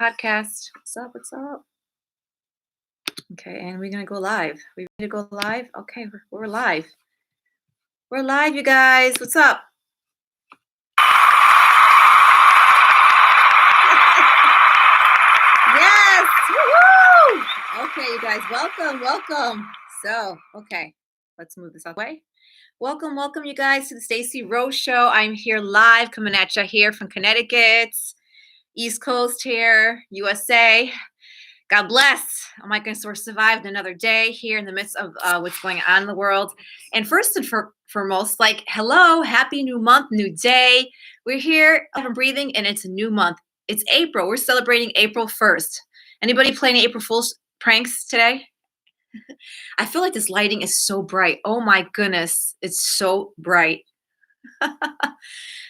Podcast. What's up? What's up? Okay, and we're gonna go live. We ready to go live? Okay, we're live. We're live, you guys. What's up? Yes! Woo! Okay, you guys, welcome. So, okay, let's move this way. Welcome, you guys, to the Stacey Rose Show. I'm here live, coming at you here from Connecticut, East Coast here, USA. God bless. Oh my goodness, we're survived another day here in the midst of what's going on in the world. And first and foremost, like, hello, happy new month, new day. We're here, I'm breathing, and it's a new month. It's April. We're celebrating April 1st. Anybody playing April Fool's pranks today? I feel like this lighting is so bright. Oh my goodness, it's so bright.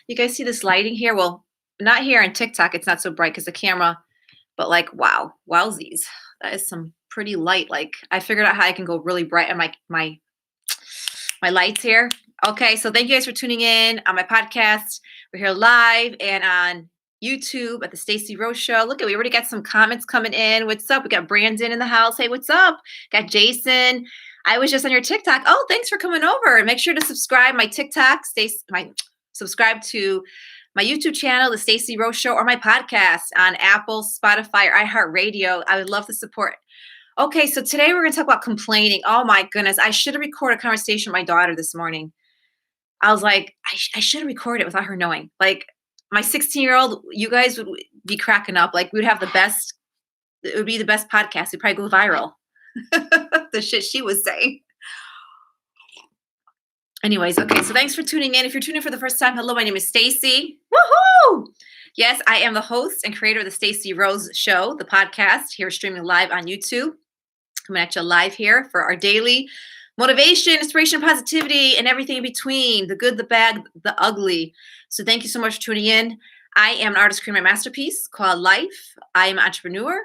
You guys see this lighting here? Well, not here on TikTok. It's not so bright because the camera. But like, wow, wowsies, that is some pretty light. Like, I figured out how I can go really bright on my lights here. Okay, so thank you guys for tuning in on my podcast. We're here live and on YouTube at the Stacey Rose Show. Look, we already got some comments coming in. What's up? We got Brandon in the house. Hey, what's up? Got Jason. I was just on your TikTok. Oh, thanks for coming over. And make sure to subscribe my TikTok. Subscribe to my YouTube channel, The Stacey Rose Show, or my podcast on Apple, Spotify, or iHeartRadio. I would love the support. Okay, so today we're going to talk about complaining. Oh my goodness, I should have recorded a conversation with my daughter this morning. I was like, I should have recorded it without her knowing. Like, my 16-year-old, you guys would be cracking up. Like, we'd have the best, it would be the best podcast. It'd probably go viral. The shit she was saying. Anyways, okay, so thanks for tuning in. If you're tuning in for the first time, hello, my name is Stacey. Woohoo! Yes, I am the host and creator of the Stacey Rose Show, the podcast, here streaming live on YouTube. Coming at you live here for our daily motivation, inspiration, positivity, and everything in between, the good, the bad, the ugly. So thank you so much for tuning in. I am an artist creating my masterpiece called Life. I am an entrepreneur.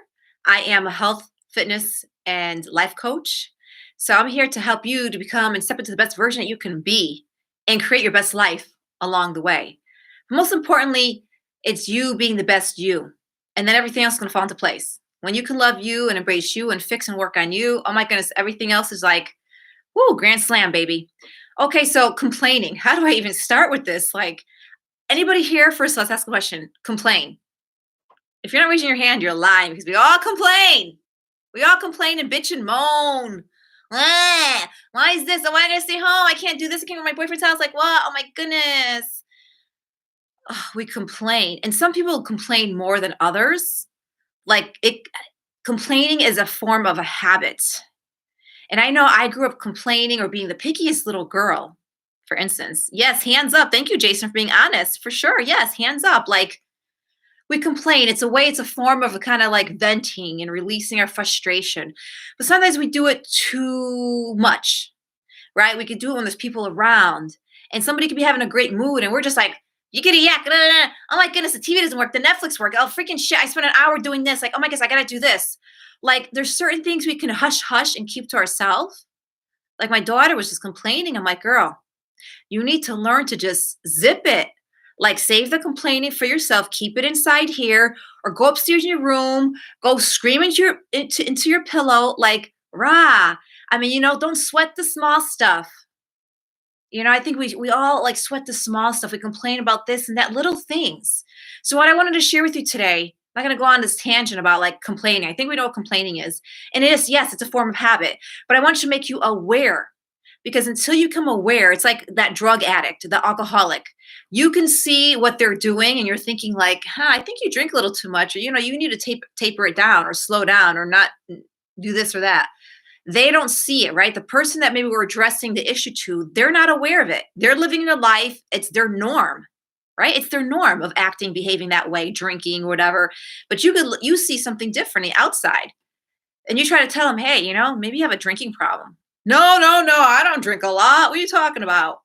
I am a health, fitness, and life coach. So I'm here to help you to become and step into the best version that you can be and create your best life along the way. But most importantly, it's you being the best you. And then everything else is going to fall into place. When you can love you and embrace you and fix and work on you, oh my goodness, everything else is like, woo, grand slam, baby. Okay, so complaining. How do I even start with this? Like, anybody here, first let's ask a question. Complain. If you're not raising your hand, you're lying because we all complain. We all complain and bitch and moan. Why is this? Why did I stay home? I can't do this. I can't go to my boyfriend's house. Like, what? Oh my goodness. Oh, we complain. And some people complain more than others. Like, complaining is a form of a habit. And I know I grew up complaining or being the pickiest little girl, for instance. Yes, hands up. Thank you, Jason, for being honest. For sure. Yes, hands up. Like, we complain. It's a form of a kind of like venting and releasing our frustration. But sometimes we do it too much, right? We could do it when there's people around and somebody could be having a great mood and we're just like, you get a yak. Oh my goodness, the TV doesn't work. The Netflix work. Oh, freaking shit. I spent an hour doing this. Like, oh my goodness, I got to do this. Like, there's certain things we can hush and keep to ourselves. Like, my daughter was just complaining. I'm like, girl, you need to learn to just zip it. Like, save the complaining for yourself, keep it inside here, or go upstairs in your room, go scream into your pillow, like, rah. I mean, don't sweat the small stuff. I think we all like sweat the small stuff. We complain about this and that, little things. So what I wanted to share with you today, I'm not going to go on this tangent about like complaining. I think we know what complaining is. And it is, yes, it's a form of habit, but I want to make you aware. Because until you become aware, it's like that drug addict, the alcoholic. You can see what they're doing and you're thinking like, I think you drink a little too much, or, you need to taper it down or slow down or not do this or that. They don't see it, right? The person that maybe we're addressing the issue to, they're not aware of it. They're living their life. It's their norm, right? It's their norm of acting, behaving that way, drinking, whatever. But you see something different outside and you try to tell them, hey, maybe you have a drinking problem. No, I don't drink a lot. What are you talking about?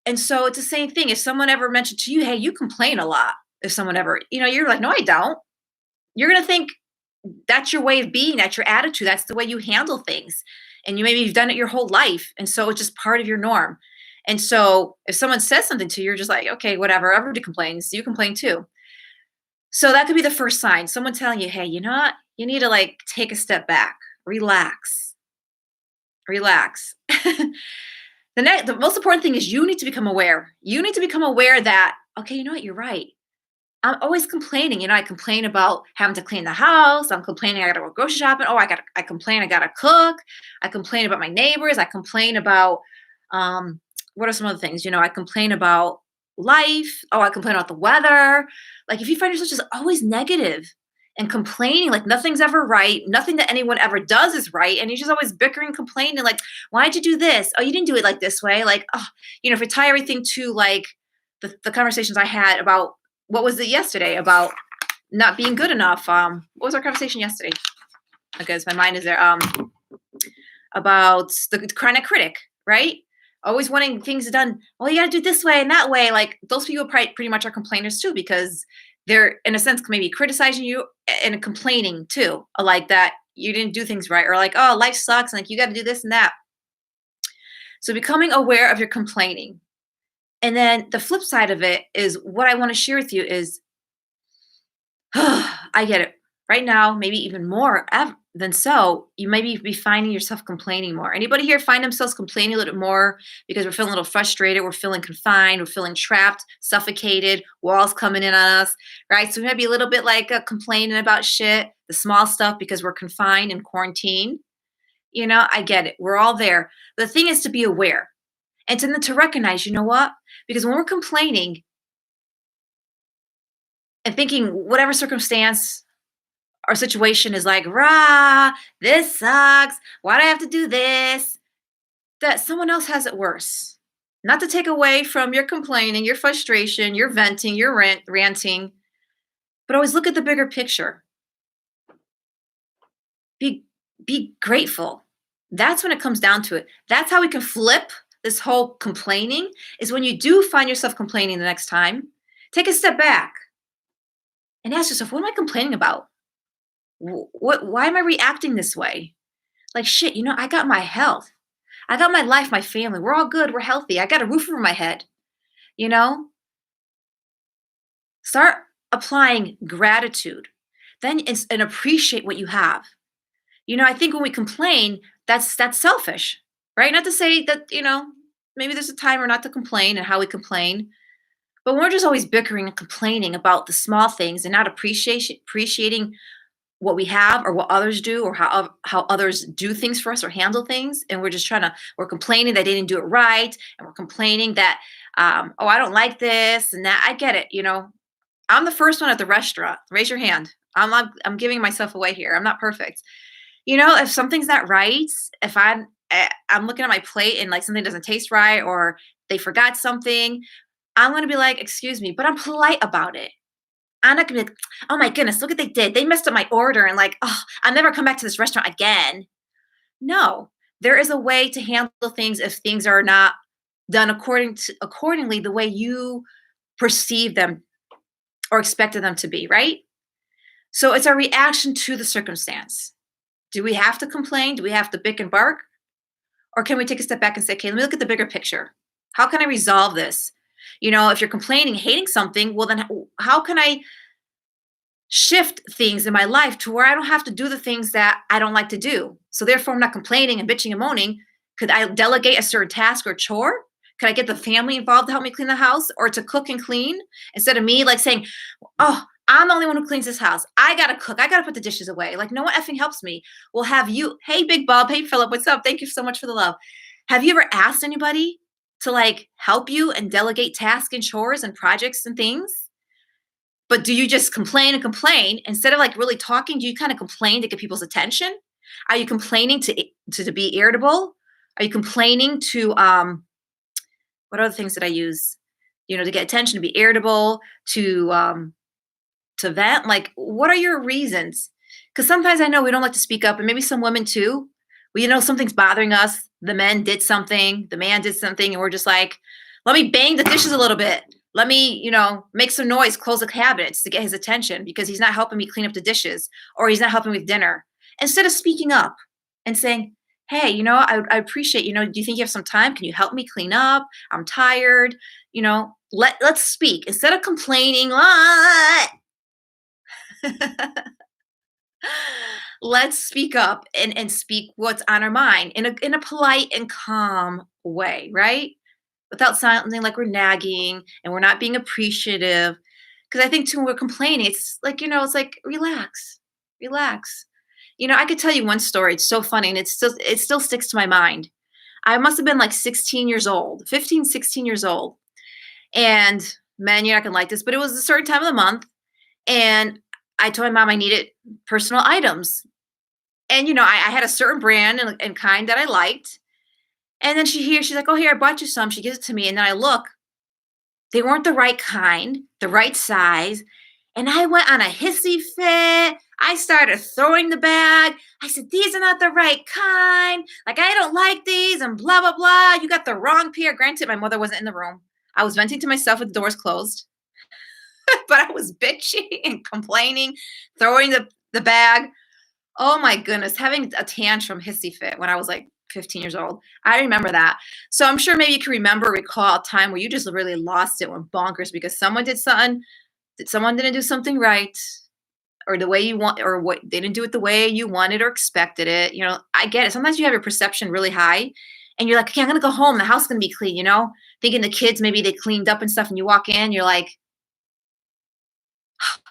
And so it's the same thing. If someone ever mentioned to you, hey, you complain a lot. If someone ever, you're like, no, I don't. You're going to think that's your way of being, that's your attitude. That's the way you handle things. And maybe you've done it your whole life. And so it's just part of your norm. And so if someone says something to you, you're just like, okay, whatever. Everybody complains. You complain too. So that could be the first sign. Someone telling you, hey, you know what? You need to like take a step back, relax, relax. The most important thing is you need to become aware. You need to become aware that, okay, you know what? You're right. I'm always complaining. I complain about having to clean the house. I'm complaining I gotta go grocery shopping. I complain I gotta cook. I complain about my neighbors. I complain about um what are some other things? I complain about life. Oh, I complain about the weather. Like if you find yourself just always negative and complaining, like nothing's ever right, nothing that anyone ever does is right, and you're just always bickering, complaining, like, why'd you do this? Oh, you didn't do it like this way. Like, oh, if we tie everything to like the conversations I had about what was it yesterday about not being good enough. What was our conversation yesterday? Because my mind is there. About the chronic critic, right? Always wanting things done. Oh, you got to do this way and that way. Like those people pretty much are complainers too, because they're in a sense maybe criticizing you and complaining too, like that you didn't do things right, or like, oh, life sucks, and like you got to do this and that. So becoming aware of your complaining. And then the flip side of it is what I want to share with you is I get it. Right now, maybe even more than so, you maybe be finding yourself complaining more. Anybody here find themselves complaining a little bit more because we're feeling a little frustrated, we're feeling confined, we're feeling trapped, suffocated, walls coming in on us, right? So we might be a little bit like complaining about shit, the small stuff because we're confined and quarantined. I get it. We're all there. The thing is to be aware and to recognize, you know what? Because when we're complaining and thinking whatever circumstance our situation is like, rah, this sucks. Why do I have to do this? That someone else has it worse. Not to take away from your complaining, your frustration, your venting, your ranting, but always look at the bigger picture. Be be grateful. That's when it comes down to it. That's how we can flip this whole complaining is when you do find yourself complaining the next time, take a step back and ask yourself, what am I complaining about? Why am I reacting this way? Like shit, I got my health. I got my life, my family. We're all good. We're healthy. I got a roof over my head. You know, start applying gratitude. Then and appreciate what you have. I think when we complain, that's selfish, right? Not to say that maybe there's a time or not to complain and how we complain, but we're just always bickering and complaining about the small things and not appreciating what we have or what others do or how others do things for us or handle things, and we're complaining that they didn't do it right, and we're complaining that oh, I don't like this and that. I get it. I'm the first one at the restaurant. Raise your hand. I'm giving myself away here. I'm not perfect. If something's not right, if I'm looking at my plate and like something doesn't taste right or they forgot something, I'm going to be like, excuse me, but I'm polite about it. I'm not gonna be like, oh my goodness, look what they did. They messed up my order and like, oh, I'll never come back to this restaurant again. No, there is a way to handle things if things are not done accordingly the way you perceive them or expected them to be, right? So it's our reaction to the circumstance. Do we have to complain? Do we have to bick and bark? Or can we take a step back and say, okay, let me look at the bigger picture. How can I resolve this? If you're complaining, hating something, well, then how can I shift things in my life to where I don't have to do the things that I don't like to do? So therefore, I'm not complaining and bitching and moaning. Could I delegate a certain task or chore? Could I get the family involved to help me clean the house or to cook and clean instead of me like saying, oh, I'm the only one who cleans this house. I gotta cook. I gotta put the dishes away. Like no one effing helps me. Well, have you? Hey, Big Bob. Hey, Philip. What's up? Thank you so much for the love. Have you ever asked anybody to like help you and delegate tasks and chores and projects and things? But do you just complain and complain instead of like really talking? Do you kind of complain to get people's attention? Are you complaining to be irritable? Are you complaining to what other things did I use? To get attention, to be irritable, to vent? Like, what are your reasons? Because sometimes I know we don't like to speak up, and maybe some women too. Well, something's bothering us. The men did something, the man did something, and we're just like, let me bang the dishes a little bit. Let me, make some noise, close the cabinets to get his attention because he's not helping me clean up the dishes or he's not helping with dinner. Instead of speaking up and saying, hey, I appreciate, do you think you have some time? Can you help me clean up? I'm tired. Let's speak instead of complaining. Let's speak up and speak what's on our mind in a polite and calm way, right? Without sounding like we're nagging and we're not being appreciative. Because I think too when we're complaining, it's like, it's like relax, relax. I could tell you one story. It's so funny and it still sticks to my mind. I must have been like 16 years old, 15, 16 years old. And man, you're not gonna like this, but it was a certain time of the month. And I told my mom I needed personal items. And I had a certain brand and kind that I liked. And then she's like, "Oh, here, I bought you some." She gives it to me, and then I look, they weren't the right kind, the right size. And I went on a hissy fit. I started throwing the bag. I said, "These are not the right kind. Like, I don't like these," and blah, blah, blah. "You got the wrong pair." Granted, my mother wasn't in the room. I was venting to myself with the doors closed, but I was bitching and complaining, throwing the bag. Oh my goodness, having a tantrum hissy fit when I was like 15 years old. I remember that. So I'm sure maybe you can recall a time where you just really lost it, went bonkers because someone did something, that someone didn't do something right, or the way you want, or what they didn't do it the way you wanted or expected it. I get it. Sometimes you have your perception really high and you're like, okay, I'm gonna go home. The house is gonna be clean, thinking the kids maybe they cleaned up and stuff, and you walk in, you're like,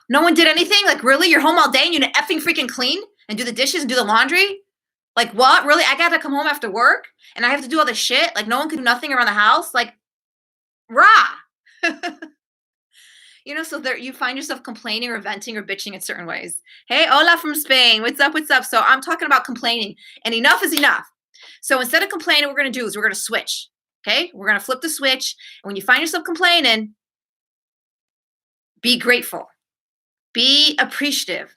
no one did anything? Like, really? You're home all day and you effing freaking clean and do the dishes and do the laundry? Like, what? Really? I got to come home after work and I have to do all this shit? Like, no one can do nothing around the house? Like, rah. So there you find yourself complaining or venting or bitching in certain ways. Hey, hola from Spain. What's up? What's up? So I'm talking about complaining, and enough is enough. So instead of complaining, what we're going to do is we're going to switch. Okay? We're going to flip the switch. And when you find yourself complaining, be grateful. Be appreciative.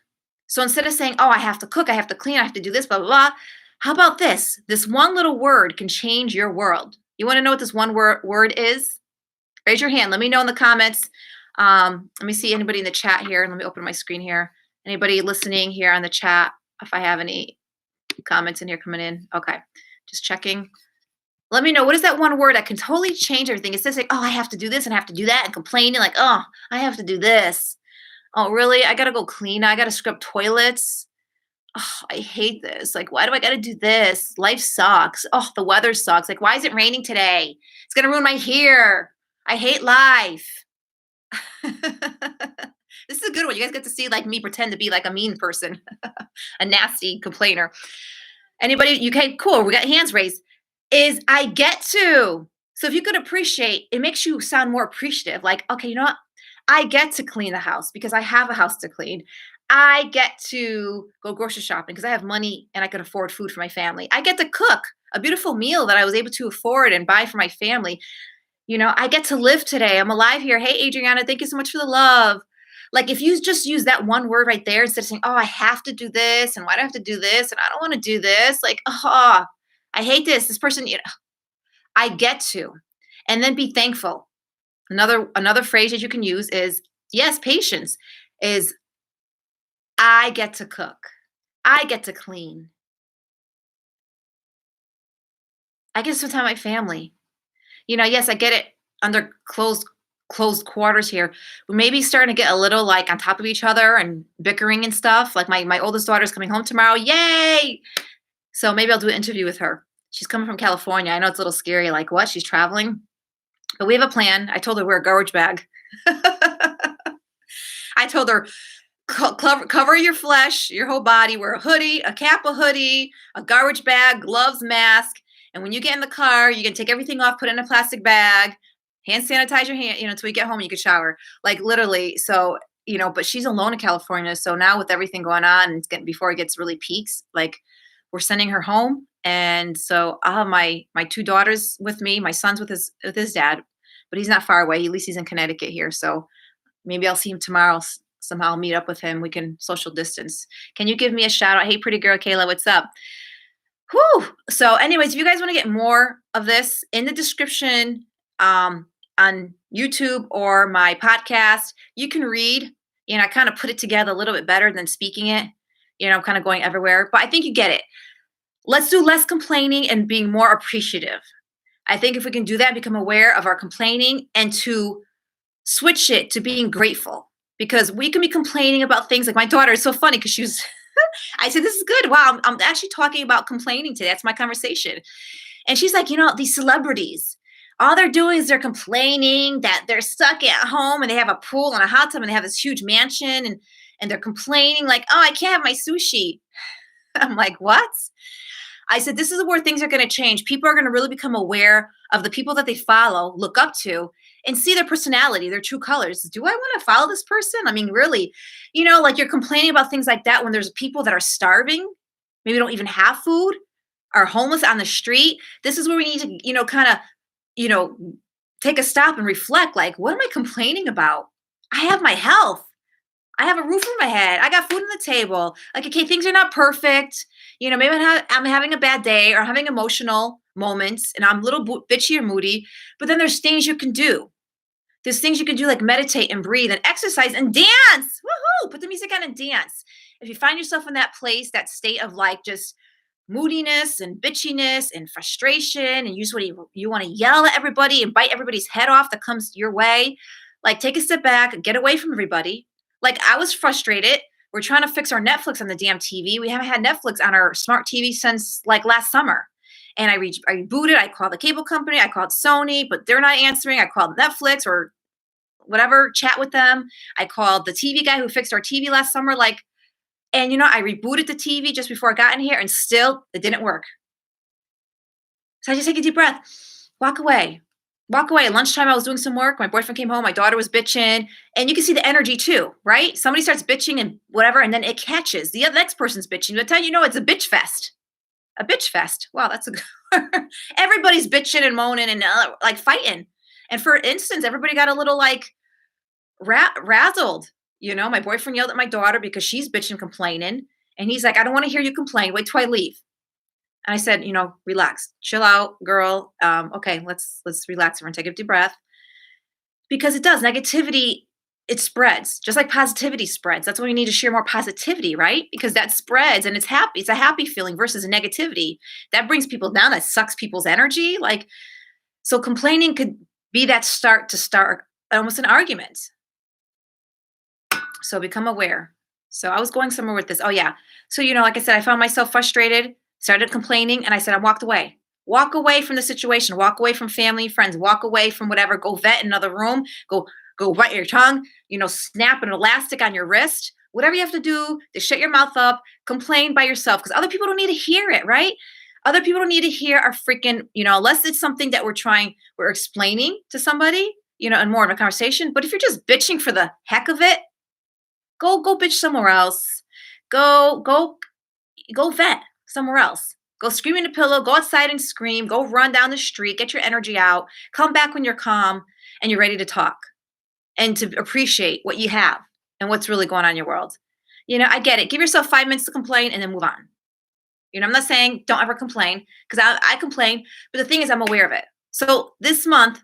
So instead of saying, "Oh, I have to cook, I have to clean, I have to do this, blah, blah, blah," how about this? This one little word can change your world. You want to know what this one word is? Raise your hand. Let me know in the comments. Let me see anybody in the chat here. Let me open my screen here. Anybody listening here on the chat, if I have any comments in here coming in. Okay, just checking. Let me know, what is that one word that can totally change everything? It says like, "Oh, I have to do this and I have to do that," and complaining like, "Oh, I have to do this. Oh, really? I gotta go clean. I gotta scrub toilets. Oh, I hate this. Like, why do I gotta do this? Life sucks. Oh, the weather sucks. Like, why is it raining today? It's gonna ruin my hair. I hate life." This is a good one. You guys get to see like me pretend to be like a mean person, a nasty complainer. Anybody? You can cool. We got hands raised. Is I get to. So if you could appreciate, it makes you sound more appreciative. Like, okay, you know what? I get to clean the house because I have a house to clean. I get to go grocery shopping because I have money and I can afford food for my family. I get to cook a beautiful meal that I was able to afford and buy for my family. I get to live today. I'm alive here. Hey, Adriana, thank you so much for the love. Like, if you just use that one word right there instead of saying, "Oh, I have to do this, and why do I have to do this, and I don't want to do this," like, "Oh, I hate this. This person, I get to," and then be thankful. Another phrase that you can use is, yes, patience is, I get to cook. I get to clean. I get to spend time with my family. Yes, I get it under closed quarters here. We may be starting to get a little like on top of each other and bickering and stuff. Like my oldest daughter's coming home tomorrow. Yay! So maybe I'll do an interview with her. She's coming from California. I know it's a little scary. Like, what? She's traveling? But we have a plan. I told her wear a garbage bag. I told her, cover your flesh, your whole body, wear a hoodie, a cap, a hoodie, a garbage bag, gloves, mask. And when you get in the car, you can take everything off, put it in a plastic bag, hand sanitize your hand, until you get home, you can shower. Like, literally. So, but she's alone in California. So now with everything going on, and before it gets really peaks, like, we're sending her home. And so I'll have my two daughters with me. My son's with his dad, but he's not far away. At least he's in Connecticut here. So maybe I'll see him tomorrow. Somehow I'll meet up with him. We can social distance. Can you give me a shout out? Hey, pretty girl, Kayla, what's up? Whew. So anyways, if you guys want to get more of this, in the description on YouTube or my podcast, you can read. I kind of put it together a little bit better than speaking it. I'm kind of going everywhere, but I think you get it. Let's do less complaining and being more appreciative. I think if we can do that, become aware of our complaining and to switch it to being grateful. because we can be complaining about things like my daughter is so funny because she was I said, this is good. Wow, I'm actually talking about complaining today. That's my conversation. And she's like, these celebrities, all they're doing is they're complaining that they're stuck at home and they have a pool and a hot tub and they have this huge mansion and they're complaining like, oh, I can't have my sushi. I'm like, what? I said, this is where things are going to change. People are going to really become aware of the people that they follow, look up to, and see their personality, their true colors. Do I want to follow this person? I mean, really, like you're complaining about things like that when there's people that are starving, maybe don't even have food, are homeless on the street. This is where we need to, kind of, you know, take a stop and reflect like, what am I complaining about? I have my health. I have a roof over my head. I got food on the table. Like, okay, things are not perfect. Maybe I'm having a bad day or having emotional moments and I'm a little bitchy or moody, but then there's things you can do. There's things you can do like meditate and breathe and exercise and dance. Woohoo! Put the music on and dance. If you find yourself in that place, that state of like just moodiness and bitchiness and frustration, and you just you want to yell at everybody and bite everybody's head off that comes your way, like take a step back, get away from everybody. Like I was frustrated. We're trying to fix our Netflix on the damn TV. We haven't had Netflix on our smart TV since like last summer. And I rebooted. I called the cable company. I called Sony, but they're not answering. I called Netflix or whatever, chat with them. I called the TV guy who fixed our TV last summer. And I rebooted the TV just before I got in here and still it didn't work. So I just take a deep breath, walk away. Walk away. At lunchtime, I was doing some work. My boyfriend came home. My daughter was bitching. And you can see the energy too, right? Somebody starts bitching and whatever, and then it catches. The next person's bitching. By the time you know, it's a bitch fest. A bitch fest. Wow, that's a good everybody's bitching and moaning and like fighting. And for instance, everybody got a little like razzled. My boyfriend yelled at my daughter because she's bitching, complaining. And he's like, I don't want to hear you complain. Wait till I leave. And I said, relax, chill out, girl. Okay, let's relax and take a deep breath. Because it does. Negativity, it spreads. Just like positivity spreads. That's why we need to share more positivity, right? Because that spreads and it's happy. It's a happy feeling versus a negativity. That brings people down. That sucks people's energy. So complaining could be that start almost an argument. So become aware. So I was going somewhere with this. Oh yeah. So, like I said, I found myself frustrated, started complaining, and I said, I walked away. Walk away from the situation. Walk away from family, friends. Walk away from whatever. Go vet in another room. Go bite your tongue. Snap an elastic on your wrist. Whatever you have to do to shut your mouth up. Complain by yourself because other people don't need to hear it, right? Other people don't need to hear our freaking, unless it's something that we're explaining to somebody, and more of a conversation. But if you're just bitching for the heck of it, go bitch somewhere else. Go vet somewhere else. Go scream in a pillow, go outside and scream, go run down the street, get your energy out, come back when you're calm and you're ready to talk and to appreciate what you have and what's really going on in your world. I get it. Give yourself 5 minutes to complain and then move on. I'm not saying don't ever complain because I complain, but the thing is I'm aware of it. So this month,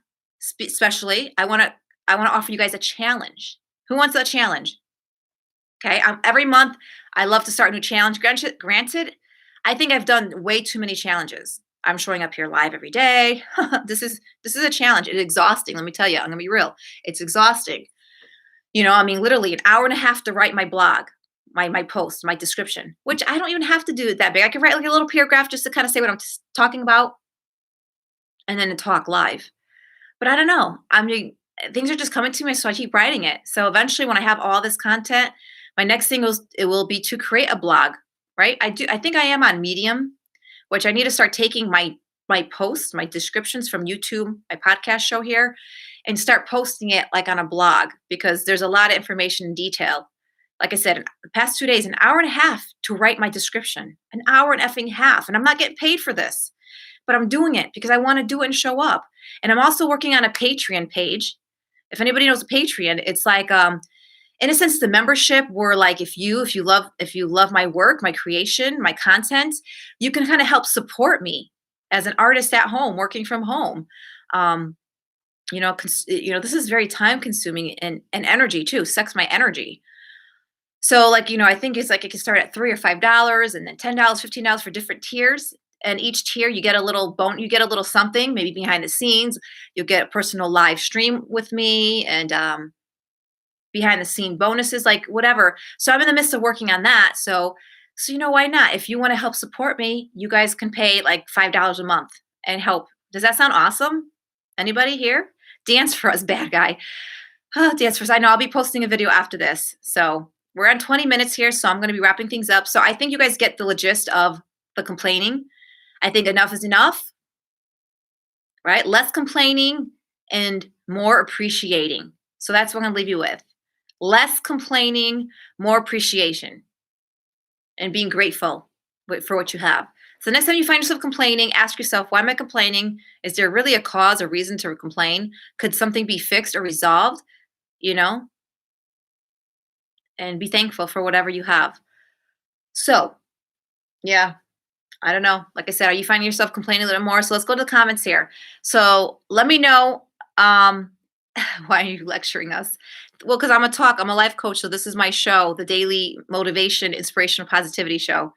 especially, I want to offer you guys a challenge. Who wants that challenge? Okay. Every month, I love to start a new challenge. Granted, I think I've done way too many challenges. I'm showing up here live every day. This is a challenge. It's exhausting. Let me tell you, I'm gonna be real. It's exhausting. Literally an hour and a half to write my blog, my post, my description, which I don't even have to do it that big. I can write like a little paragraph just to kind of say what I'm talking about, and then to talk live. But I don't know. Things are just coming to me, so I keep writing it. So eventually, when I have all this content, my next thing will be to create a blog, right? I think I am on Medium, which I need to start taking my posts, my descriptions from YouTube, my podcast show here, and start posting it like on a blog because there's a lot of information in detail. Like I said, the past 2 days, an hour and a half to write my description, an hour and effing half, and I'm not getting paid for this, but I'm doing it because I want to do it and show up. And I'm also working on a Patreon page. If anybody knows a Patreon, it's like in a sense the membership where like if you love my work, my creation, my content, you can kind of help support me as an artist at home, working from home. This is very time consuming and energy too, sucks my energy. So I think it's like it can start at $3 or $5 and then $10, $15 for different tiers. And each tier you get a little you get a little something, maybe behind the scenes. You'll get a personal live stream with me and behind the scene bonuses, like whatever. So I'm in the midst of working on that. So why not? If you want to help support me, you guys can pay like $5 a month and help. Does that sound awesome? Anybody here? Dance for us, bad guy. Dance for us. I know I'll be posting a video after this. So we're on 20 minutes here, so I'm going to be wrapping things up. So I think you guys get the gist of the complaining. I think enough is enough, right? Less complaining and more appreciating. So that's what I'm going to leave you with. Less complaining, more appreciation, and being grateful for what you have. So next time you find yourself complaining, ask yourself, why am I complaining? Is there really a cause or reason to complain? Could something be fixed or resolved? You know, and be thankful for whatever you have. So, yeah, I don't know. Like I said, are you finding yourself complaining a little more? So let's go to the comments here. So let me know why are you lecturing us? Well, because I'm a life coach. So this is my show, the daily motivation, inspirational positivity show.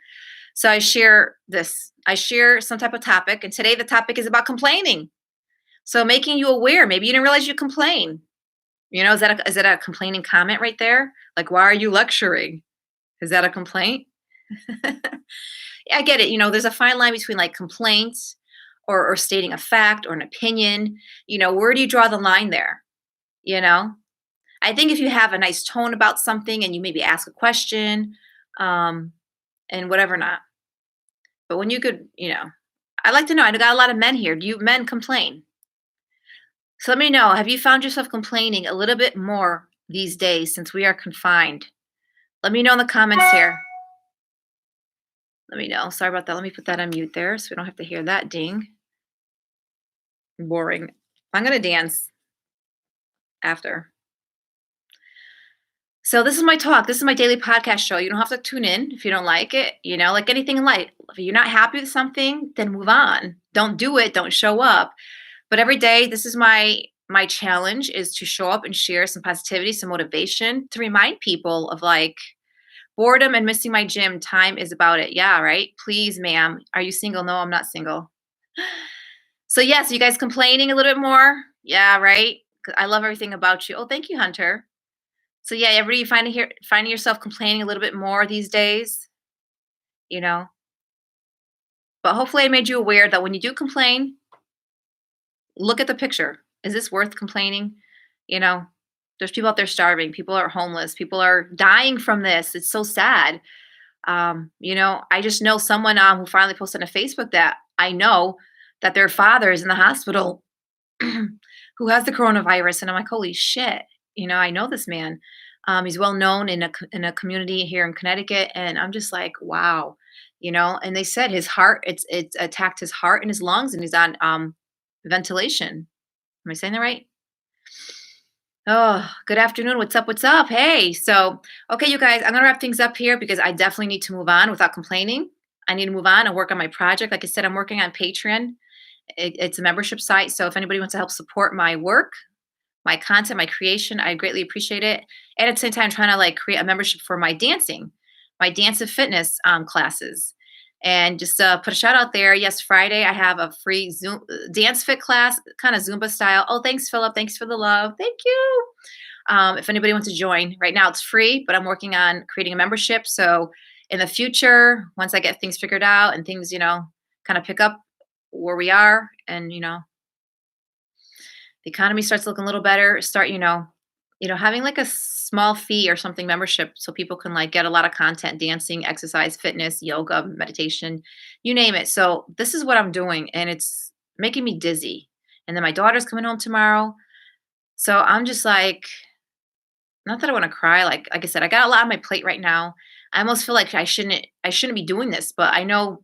So I share this. I share some type of topic. And today the topic is about complaining. So making you aware. Maybe you didn't realize you complain. Is that a complaining comment right there? Like, why are you lecturing? Is that a complaint? I get it. There's a fine line between like complaints or stating a fact or an opinion. Where do you draw the line there? I think if you have a nice tone about something and you maybe ask a question, and whatever not. But when you could, I'd like to know. I got a lot of men here. Do you men complain? So let me know, have you found yourself complaining a little bit more these days since we are confined? Let me know in the comments here. Let me know. Sorry about that. Let me put that on mute there so we don't have to hear that ding. Boring. I'm going to dance after. So this is my talk. This is my daily podcast show. You don't have to tune in if you don't like it. Like anything in life. If you're not happy with something, then move on. Don't do it. Don't show up. But every day, this is my challenge is to show up and share some positivity, some motivation to remind people of like boredom and missing my gym. Time is about it. Yeah, right. Please, ma'am. Are you single? No, I'm not single. So yes, you guys complaining a little bit more. Yeah, right. 'Cause I love everything about you. Oh, thank you, Hunter. So yeah, everybody finding yourself complaining a little bit more these days. You know, but hopefully I made you aware that when you do complain, look at the picture. Is this worth complaining? You know, there's people out there starving. People are homeless. People are dying from this. It's so sad. I just know someone who finally posted on Facebook that I know that their father is in the hospital who has the coronavirus. And I'm like, holy shit. I know this man. He's well known in a community here in Connecticut. And I'm just like, wow. And they said his heart, it's attacked his heart and his lungs, and he's on ventilation. Am I saying that right? Oh, good afternoon. What's up? What's up? Hey. So, okay, you guys, I'm going to wrap things up here because I definitely need to move on without complaining. I need to move on and work on my project. Like I said, I'm working on Patreon. It's a membership site. So if anybody wants to help support my work, my content, my creation, I greatly appreciate it. And at the same time, I'm trying to like create a membership for my dancing, my dance and fitness classes. And just put a shout out there. Yes, Friday I have a free Zoom dance fit class, kind of Zumba style. Oh, thanks, Philip. Thanks for the love. Thank you. If anybody wants to join, right now it's free, but I'm working on creating a membership. So in the future, once I get things figured out and things, kind of pick up where we are, and the economy starts looking a little better, start, having like a small fee or something membership so people can like get a lot of content, dancing, exercise, fitness, yoga, meditation, you name it. So this is what I'm doing, and it's making me dizzy. And then my daughter's coming home tomorrow. So I'm just like, not that I want to cry. Like I said, I got a lot on my plate right now. I almost feel like I shouldn't be doing this, but I know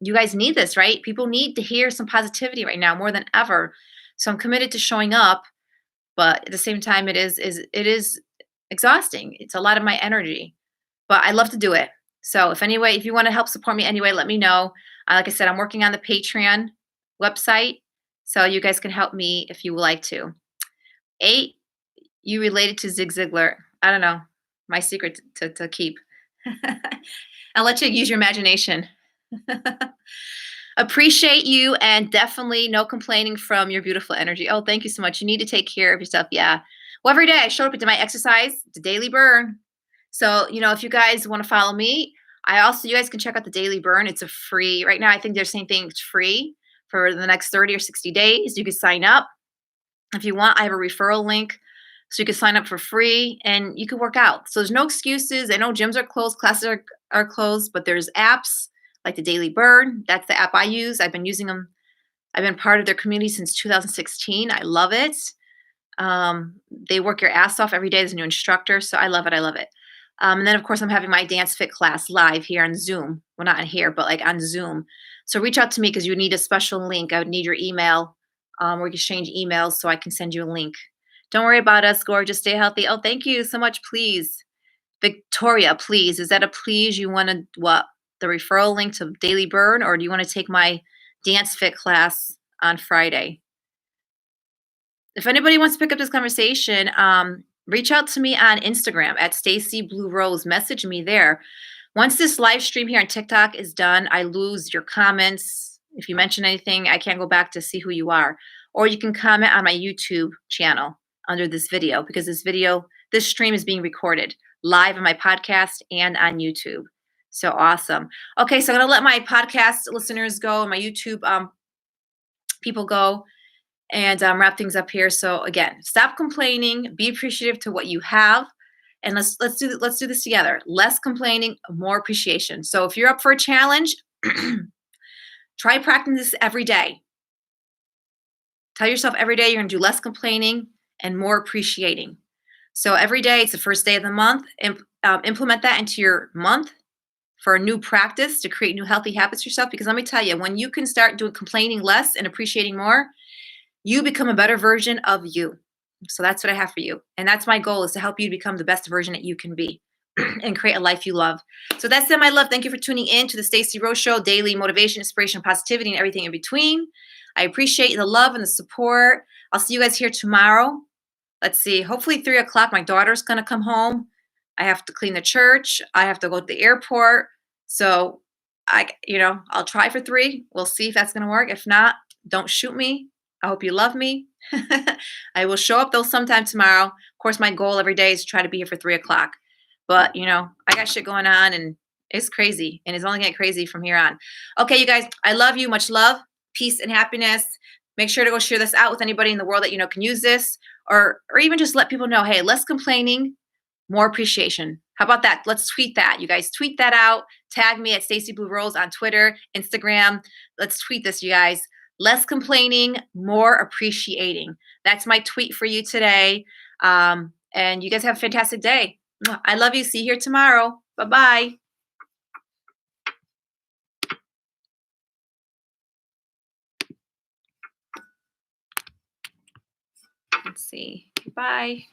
you guys need this, right? People need to hear some positivity right now more than ever. So I'm committed to showing up, but at the same time, it is exhausting. It's a lot of my energy, but I love to do it. So if you want to help support me anyway, let me know. Like I said, I'm working on the Patreon website, so you guys can help me if you would like to. 8, you related to Zig Ziglar? I don't know. My secret to keep. I'll let you use your imagination. Appreciate you, and definitely no complaining from your beautiful energy. Oh, thank you so much. You need to take care of yourself. Yeah. Well, every day I showed up to my exercise, the daily burn. So, if you guys want to follow me, you guys can check out the daily burn. It's a free, right now, I think they're saying things free for the next 30 or 60 days. You can sign up if you want. I have a referral link. So you can sign up for free and you can work out. So there's no excuses. I know gyms are closed, classes are closed, but there's apps like the Daily Burn. That's the app I use. I've been using them. I've been part of their community since 2016. I love it. They work your ass off every day. There's a new instructor, so I love it. I love it. And then, of course, I'm having my dance fit class live here on Zoom. Well, not in here, but like on Zoom. So reach out to me because you need a special link. I would need your email, or we can exchange emails so I can send you a link. Don't worry about us, gorgeous. Stay healthy. Oh, thank you so much. Please, Victoria. Please, is that a please? You want to what? The referral link to Daily Burn, or do you want to take my dance fit class on Friday? If anybody wants to pick up this conversation, reach out to me on Instagram at Stacy Blue Rose. Message me there. Once this live stream here on TikTok is done, I lose your comments. If you mention anything, I can't go back to see who you are. Or you can comment on my YouTube channel under this video because this stream is being recorded live on my podcast and on YouTube. So awesome. Okay, so I'm going to let my podcast listeners go and my YouTube people go and wrap things up here. So again, stop complaining, be appreciative to what you have, and let's do this together. Less complaining, more appreciation. So if you're up for a challenge, try practicing this every day. Tell yourself every day you're going to do less complaining and more appreciating. So every day, it's the first day of the month. Implement that into your month for a new practice to create new healthy habits yourself. Because let me tell you, when you can start doing complaining less and appreciating more, you become a better version of you. So that's what I have for you. And that's my goal, is to help you become the best version that you can be and create a life you love. So that's it, my love. Thank you for tuning in to the Stacey Rose Show, daily motivation, inspiration, positivity, and everything in between. I appreciate the love and the support. I'll see you guys here tomorrow. Let's see, hopefully 3 o'clock. My daughter's going to come home. I have to clean the church. I have to go to the airport. So I'll try for 3. We'll see if that's going to work. If not, don't shoot me. I hope you love me. I will show up though sometime tomorrow. Of course, my goal every day is to try to be here for 3 o'clock. But I got shit going on and it's crazy. And it's only getting crazy from here on. Okay, you guys, I love you. Much love, peace, and happiness. Make sure to go share this out with anybody in the world that can use this, or even just let people know, hey, less complaining, more appreciation. How about that? Let's tweet that. You guys tweet that out. Tag me at Stacy Blue Rose on Twitter, Instagram. Let's tweet this, you guys. Less complaining, more appreciating. That's my tweet for you today. And you guys have a fantastic day. I love you. See you here tomorrow. Bye-bye. Let's see. Bye.